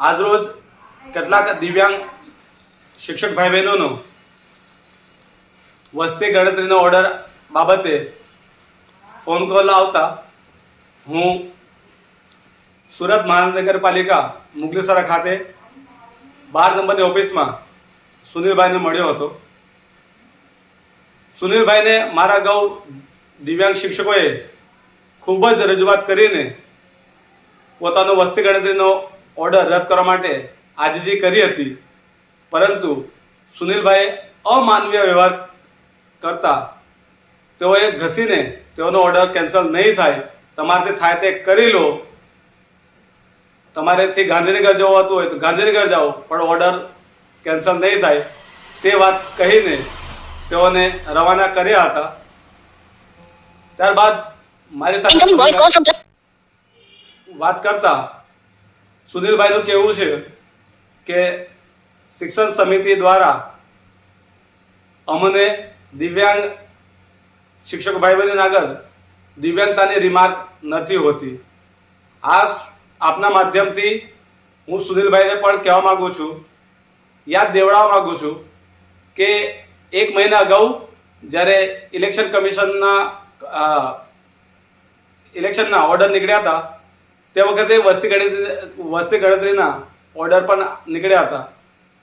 આજરોજ કેટલાક દિવ્યાંગ શિક્ષક ભાઈ બહેનોનો વસ્તી ગણતરીનો ઓર્ડર બાબતે ફોન કોલ આવતા હું સુરત મહાનગરપાલિકા મુગલીસરા ખાતે 12 નંબરની ઓફિસમાં સુનિલભાઈને મળ્યો હતો. સુનિલભાઈને મારા અગાઉ દિવ્યાંગ શિક્ષકોએ ખૂબ જ રજૂઆત કરીને પોતાનો વસ્તી ગણતરીનો ઓર્ડર રદ કરવા માટે આજીજી કરી હતી, પરંતુ સુનિલભાઈ અમાનવીય વ્યવહાર કરતા તેઓએ ઘસીને તેઓનો ઓર્ડર કેન્સલ નહીં થાય, તમારાથી થાય તે કરી લો, તમારેથી ગાંધીનગર જવું હતું હોય તો ગાંધીનગર જાઓ, પણ ઓર્ડર કેન્સલ નહીં થાય તે વાત કહીને તેઓને રવાના કર્યા હતા. ત્યારબાદ મારી સાથે વાત કરતા સુનિલભાઈનું કહેવું છે કે શિક્ષણ સમિતિ દ્વારા અમને દિવ્યાંગ શિક્ષક ભાઈ બહેન આગળ દિવ્યાંગતાની રિમાર્ક નથી હોતી. આ આપના માધ્યમથી હું સુનિલભાઈને પણ કહેવા માગું છું, યાદ દેવડાવવા માગું છું કે 1 મહિના અગાઉ જ્યારે ઇલેક્શન કમિશનના ઇલેક્શનના ઓર્ડર નીકળ્યા હતા તે વખતે વસ્તી ગણતરીના ઓર્ડર પણ નીકળ્યા હતા.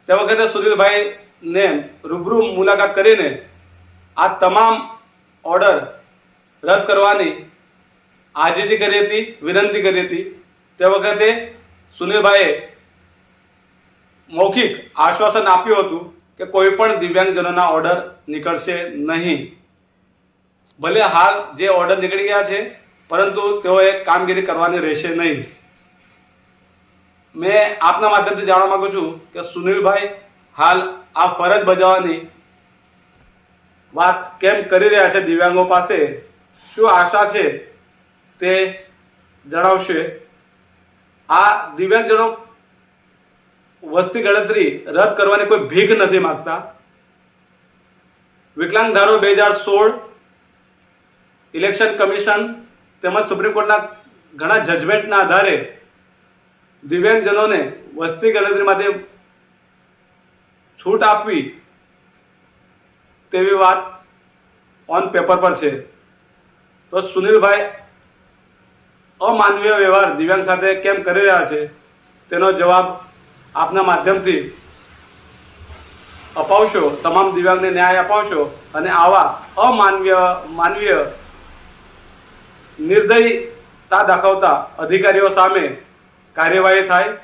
તે વખતે સુનિલભાઈને રૂબરૂ મુલાકાત કરીને આ તમામ ઓર્ડર રદ કરવાની આજીજી કરી હતી, વિનંતી કરી હતી. તે વખતે સુનિલભાઈએ મૌખિક આશ્વાસન આપ્યું હતું કે કોઈ પણ દિવ્યાંગજનોના ઓર્ડર નીકળશે નહીં. ભલે હાલ જે ઓર્ડર નીકળી ગયા છે, પરંતુ તેઓએ કામગીરી કરવાની રહેશે નહીં. મેં આપના માધ્યમથી જાણવા માંગુ છું કે સુનિલભાઈ હાલ આ ફરજ બજાવવાની વાત કેમ કરી રહ્યા છે દિવ્યાંગો પાસે, શું આશા છે તે જણાવશે. આ દિવ્યાંગજનો વસ્તી ગણતરી રદ કરવાની કોઈ ભીખ નથી માંગતા. વિકલાંગ ધારો 2016 ઇલેક્શન કમિશન તેમજ સુપ્રીમ કોર્ટના ઘણા જજમેન્ટના આધારે દિવ્યાંગજનોને વસ્તી ગણતરીમાંથી છૂટ આપવી તેવી વાત ઓન પેપર પર છે. તો સુનિલભાઈ અમાનવીય વ્યવહાર દિવ્યાંગ સાથે કેમ કરી રહ્યા છે તેનો જવાબ આપના માધ્યમથી અપાવશો, તમામ દિવ્યાંગને ન્યાય અપાવશો અને આવા માનવીય નિર્દયતા દાખવતા અધિકારીઓ સામે કાર્યવાહી થાય